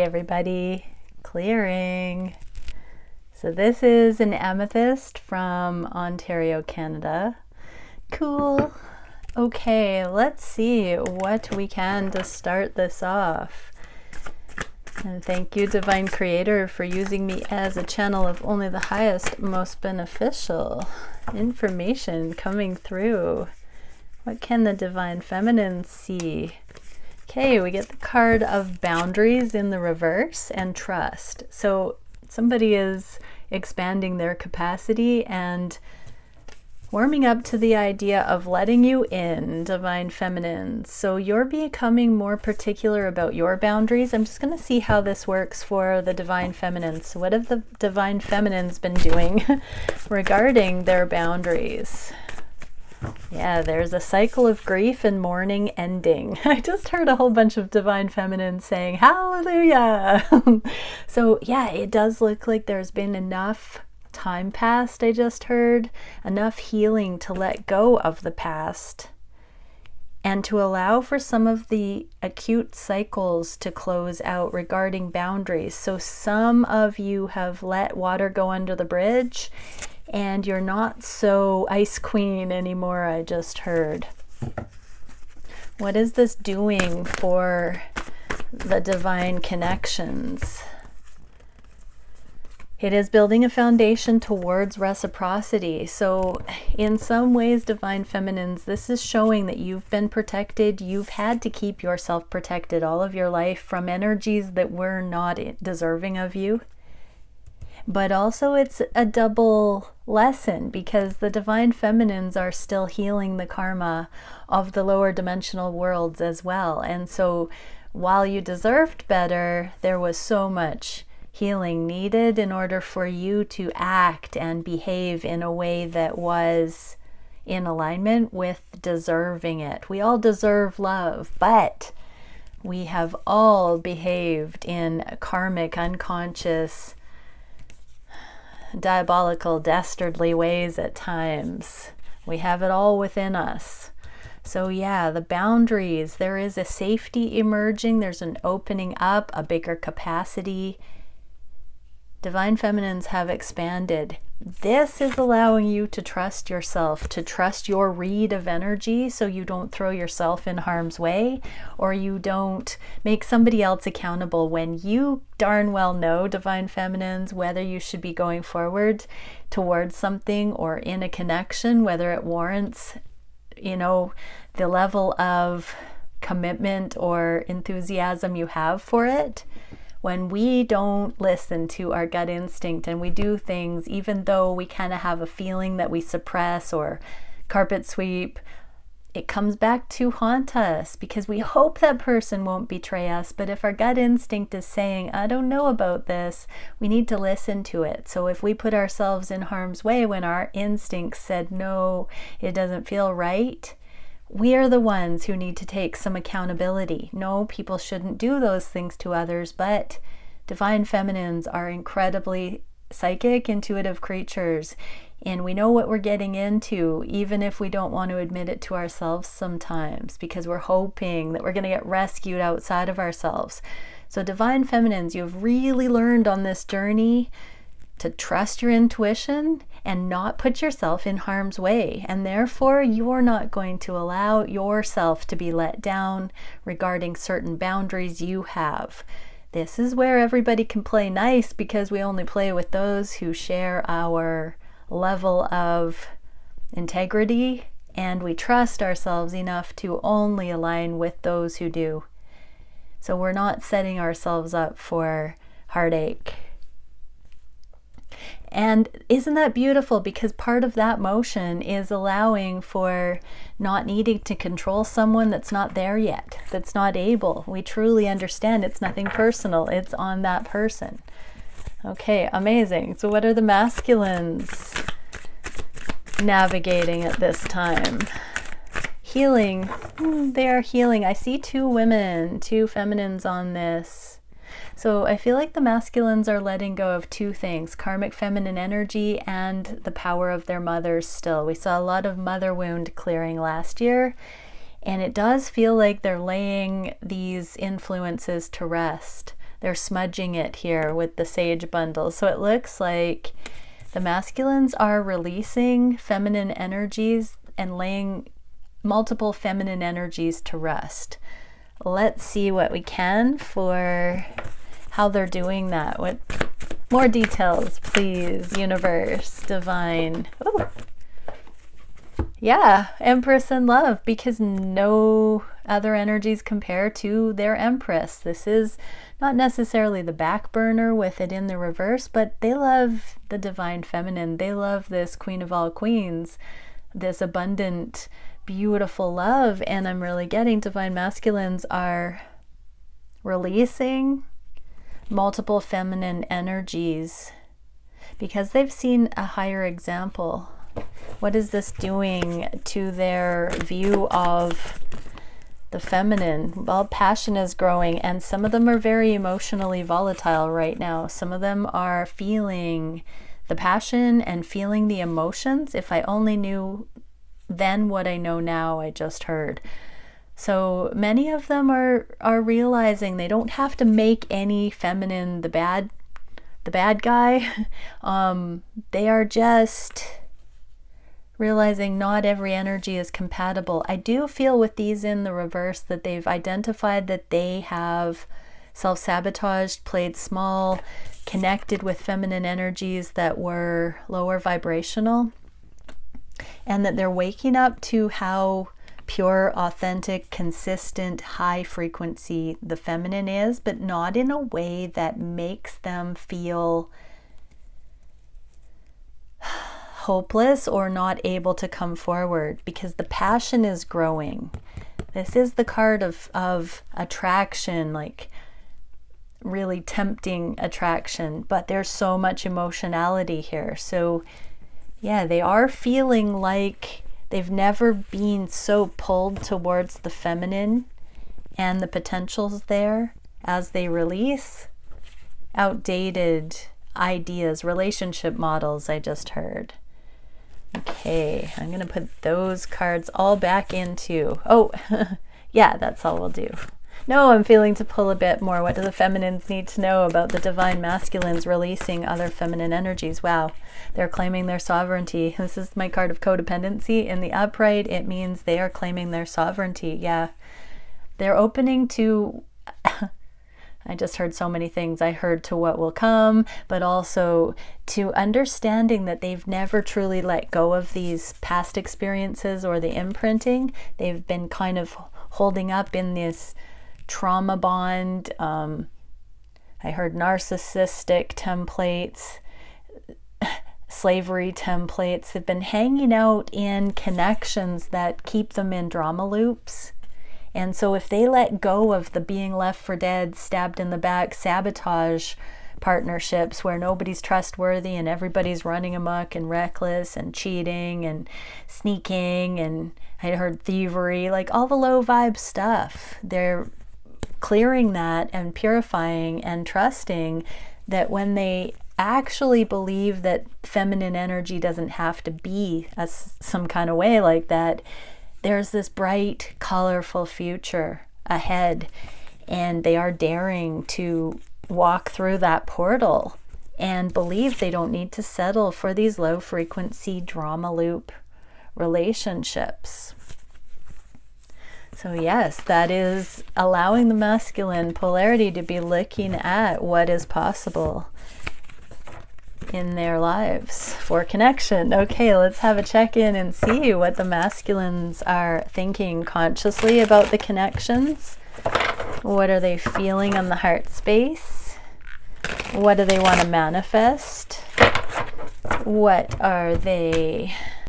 Everybody, clearing. So this is an amethyst from Ontario, Canada. Cool. Okay, let's see what we can to start this off. And thank you, Divine Creator, for using me as a channel of only the highest, most beneficial information coming through. What can the Divine Feminine see? Okay, we get the card of boundaries in the reverse and trust. So somebody is expanding their capacity and warming up to the idea of letting you in, Divine Feminine. So you're becoming more particular about your boundaries. I'm just going to see how this works for the Divine Feminine. So what have the Divine Feminines been doing regarding their boundaries? Yeah, there's a cycle of grief and mourning ending. I just heard a whole bunch of Divine Feminine saying, hallelujah. So yeah, it does look like there's been enough time passed, I just heard, enough healing to let go of the past and to allow for some of the acute cycles to close out regarding boundaries. So some of you have let water go under the bridge and you're not so ice queen anymore, I just heard. What is this doing for the divine connections? It is building a foundation towards reciprocity. So in some ways, Divine Feminines, this is showing that you've been protected. You've had to keep yourself protected all of your life from energies that were not deserving of you. But also it's a double lesson because the Divine Feminines are still healing the karma of the lower dimensional worlds as well. And so while you deserved better, there was so much healing needed in order for you to act and behave in a way that was in alignment with deserving it. We all deserve love, but we have all behaved in karmic, unconscious, diabolical, dastardly ways at times. We have it all within us. So yeah, the boundaries, there is a safety emerging, there's an opening up, a bigger capacity. Divine Feminines have expanded. This is allowing you to trust yourself, to trust your read of energy so you don't throw yourself in harm's way or you don't make somebody else accountable when you darn well know, Divine Feminines, whether you should be going forward towards something or in a connection, whether it warrants, you know, the level of commitment or enthusiasm you have for it. When we don't listen to our gut instinct and we do things even though we kind of have a feeling that we suppress or carpet sweep, it comes back to haunt us because we hope that person won't betray us. But if our gut instinct is saying, I don't know about this, we need to listen to it. So if we put ourselves in harm's way when our instinct said, no, it doesn't feel right, we are the ones who need to take some accountability. No, people shouldn't do those things to others, but Divine Feminines are incredibly psychic, intuitive creatures, and we know what we're getting into, even if we don't want to admit it to ourselves sometimes, because we're hoping that we're going to get rescued outside of ourselves. So Divine Feminines, you've really learned on this journey to trust your intuition and not put yourself in harm's way. And therefore, you're not going to allow yourself to be let down regarding certain boundaries you have. This is where everybody can play nice because we only play with those who share our level of integrity and we trust ourselves enough to only align with those who do. So we're not setting ourselves up for heartache. And isn't that beautiful? Because part of that motion is allowing for not needing to control someone that's not there yet, that's not able. We truly understand it's nothing personal. It's on that person. Okay, amazing. So what are the masculines navigating at this time? Healing. They are healing. I see two women, two feminines on this. So I feel like the masculines are letting go of two things, karmic feminine energy and the power of their mothers still. We saw a lot of mother wound clearing last year, and it does feel like they're laying these influences to rest. they're smudging it here with the sage bundle. So it looks like the masculines are releasing feminine energies and laying multiple feminine energies to rest. Let's see what we can for how they're doing that. What more details, please, universe, divine. Ooh. Yeah, Empress in love, because no other energies compare to their Empress. This is not necessarily the back burner with it in the reverse, but they love the divine feminine. They love this Queen of all queens, this abundant, beautiful love. And I'm really getting divine masculines are releasing multiple feminine energies because they've seen a higher example. What is this doing to their view of the feminine? Well, passion is growing, and some of them are very emotionally volatile right now. Some of them are feeling the passion and feeling the emotions. If I only knew then what I know now, I just heard. So many of them are realizing they don't have to make any feminine the bad guy. They are just realizing not every energy is compatible. I do feel with these in the reverse that they've identified that they have self-sabotaged, played small, connected with feminine energies that were lower vibrational, and that they're waking up to how pure, authentic, consistent, high frequency the feminine is, but not in a way that makes them feel hopeless or not able to come forward, because the passion is growing. This is the card of attraction, like really tempting attraction, but there's so much emotionality here. So yeah, they are feeling like they've never been so pulled towards the feminine and the potentials there as they release outdated ideas, relationship models I just heard. Okay, I'm going to put those cards all back into, oh, yeah, that's all we'll do. No, I'm feeling to pull a bit more. What do the feminines need to know about the divine masculines releasing other feminine energies? Wow, they're claiming their sovereignty. This is my card of codependency. In the upright, it means they are claiming their sovereignty. Yeah, they're opening to... I just heard so many things. I heard to what will come, but also to understanding that they've never truly let go of these past experiences or the imprinting. They've been kind of holding up in this trauma bond. I heard narcissistic templates, slavery templates. They've been hanging out in connections that keep them in drama loops. And so if they let go of the being left for dead, stabbed in the back, sabotage partnerships where nobody's trustworthy and everybody's running amok and reckless and cheating and sneaking, and I heard thievery, like all the low vibe stuff, they're clearing that and purifying and trusting that when they actually believe that feminine energy doesn't have to be some kind of way like that, there's this bright, colorful future ahead, and they are daring to walk through that portal and believe they don't need to settle for these low frequency drama loop relationships. So yes, that is allowing the masculine polarity to be looking at what is possible in their lives for connection. Okay, let's have a check-in and see what the masculines are thinking consciously about the connections. What are they feeling on the heart space? What do they want to manifest? What are they